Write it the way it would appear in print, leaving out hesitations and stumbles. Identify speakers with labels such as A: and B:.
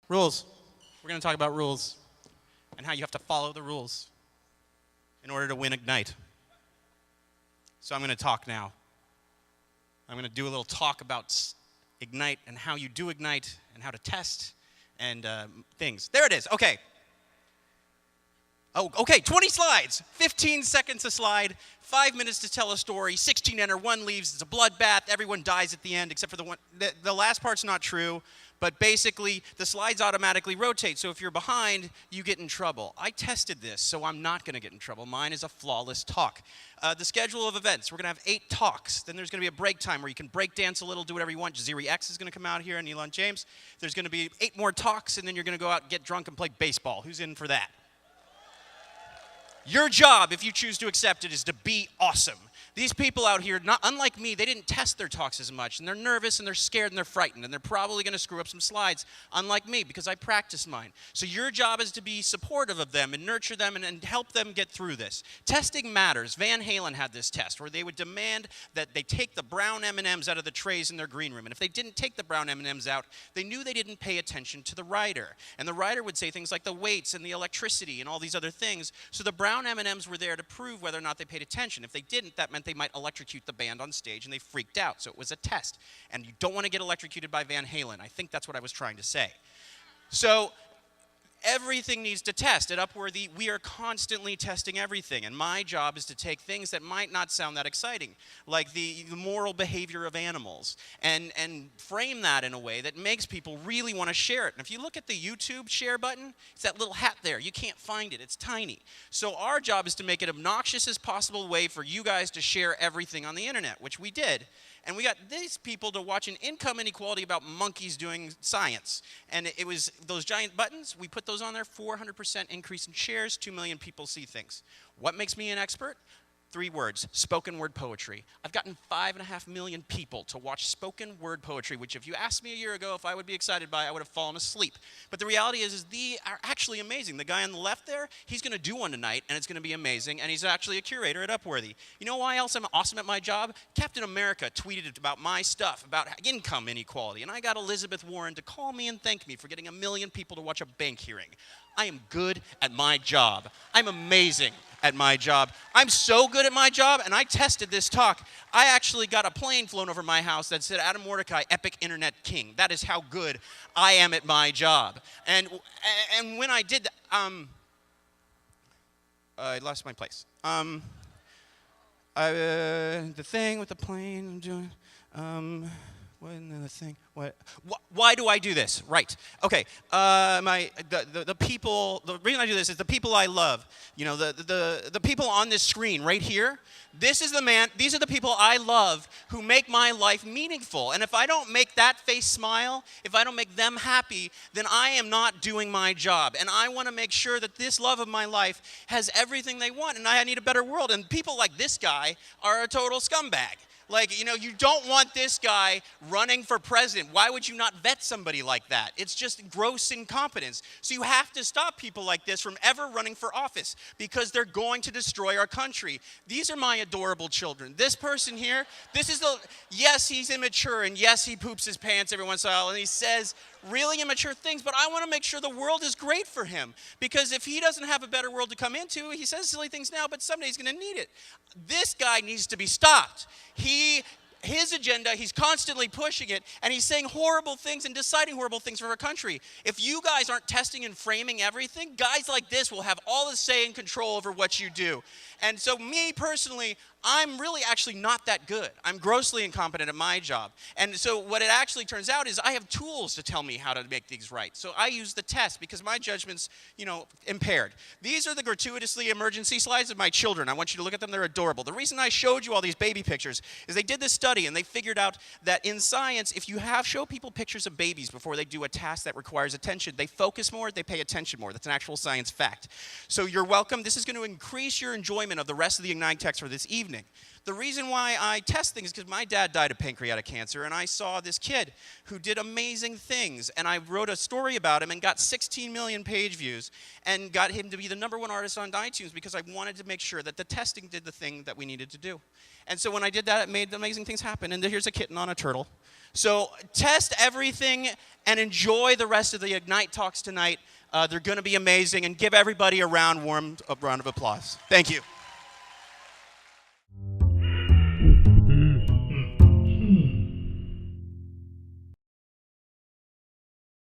A: Rules. We're going to talk about rules and how you have to follow the rules in order to win Ignite. So I'm going to talk now. I'm going to do a little talk about Ignite and how you do Ignite and how to test and things. There it is. Okay. Oh, okay, 20 slides, 15 seconds a slide, 5 minutes to tell a story, 16 enter, 1 leaves, it's a bloodbath, everyone dies at the end except for the one, the last part's not true, but basically the slides automatically rotate, so if you're behind, you get in trouble. I tested this, so I'm not gonna get in trouble. Mine is a flawless talk. The schedule of events, we're gonna have 8 talks, then there's gonna be a break time where you can break dance a little, do whatever you want. Jaziri X is gonna come out here and Elon James. There's gonna be 8 more talks, and then you're gonna go out and get drunk and play baseball. Who's in for that? Your job, if you choose to accept it, is to be awesome. These people out here, not unlike me, they didn't test their talks as much, and they're nervous, and they're scared, and they're frightened, and they're probably going to screw up some slides, unlike me, because I practiced mine. So your job is to be supportive of them and nurture them and help them get through this. Testing matters. Van Halen had this test where they would demand that they take the brown M&Ms out of the trays in their green room, and if they didn't take the brown M&Ms out, they knew they didn't pay attention to the writer. And the writer would say things like the weights and the electricity and all these other things, so the brown M&Ms were there to prove whether or not they paid attention. If they didn't, that meant they might electrocute the band on stage, and they freaked out. So it was a test. And you don't want to get electrocuted by Van Halen. I think that's what I was trying to say. So everything needs to test. At Upworthy, we are constantly testing everything. And my job is to take things that might not sound that exciting, like the moral behavior of animals, and frame that in a way that makes people really want to share it. And if you look at the YouTube share button, it's that little hat there. You can't find it. It's tiny. So our job is to make it obnoxious as possible way for you guys to share everything on the internet, which we did. And we got these people to watch an income inequality about monkeys doing science. And it was those giant buttons, we put those on there, 400% increase in shares, 2 million people see things. What makes me an expert? 3 words, spoken word poetry. I've gotten 5.5 million people to watch spoken word poetry, which if you asked me a year ago if I would be excited by, I would have fallen asleep. But the reality is they are actually amazing. The guy on the left there, he's gonna do one tonight, and it's gonna be amazing, and he's actually a curator at Upworthy. You know why else I'm awesome at my job? Captain America tweeted about my stuff, about income inequality, and I got Elizabeth Warren to call me and thank me for getting 1 million people to watch a bank hearing. I am good at my job. I'm amazing at my job. I'm so good at my job, and I tested this talk. I actually got a plane flown over my house that said, Adam Mordecai, epic internet king. That is how good I am at my job. And when I did that, I lost my place. The thing with the plane I'm doing, what another thing? Why do I do this? Right. Okay. The people. The reason I do this is the people I love. You know, the people on this screen right here. These are the people I love who make my life meaningful. And if I don't make that face smile, if I don't make them happy, then I am not doing my job. And I want to make sure that this love of my life has everything they want. And I need a better world. And people like this guy are a total scumbag. Like, you know, you don't want this guy running for president. Why would you not vet somebody like that? It's just gross incompetence. So you have to stop people like this from ever running for office because they're going to destroy our country. These are my adorable children. This person here, yes, he's immature, and yes, he poops his pants every once in a while, and he says really immature things, but I want to make sure the world is great for him, because if he doesn't have a better world to come into, he says silly things now, but someday he's going to need it. This guy needs to be stopped. His agenda, he's constantly pushing it, and he's saying horrible things and deciding horrible things for our country. If you guys aren't testing and framing everything, guys like this will have all the say and control over what you do. And so me personally, I'm really actually not that good. I'm grossly incompetent at my job. And so what it actually turns out is I have tools to tell me how to make things right. So I use the test because my judgment's, impaired. These are the gratuitously emergency slides of my children. I want you to look at them. They're adorable. The reason I showed you all these baby pictures is they did this study and they figured out that in science, if you show people pictures of babies before they do a task that requires attention, they focus more, they pay attention more. That's an actual science fact. So you're welcome. This is going to increase your enjoyment of the rest of the Ignite text for this evening. The reason why I test things is because my dad died of pancreatic cancer, and I saw this kid who did amazing things, and I wrote a story about him and got 16 million page views and got him to be the #1 artist on iTunes because I wanted to make sure that the testing did the thing that we needed to do. And so when I did that, it made amazing things happen. And here's a kitten on a turtle. So test everything and enjoy the rest of the Ignite talks tonight. They're going to be amazing. And give everybody a warm round of applause. Thank you.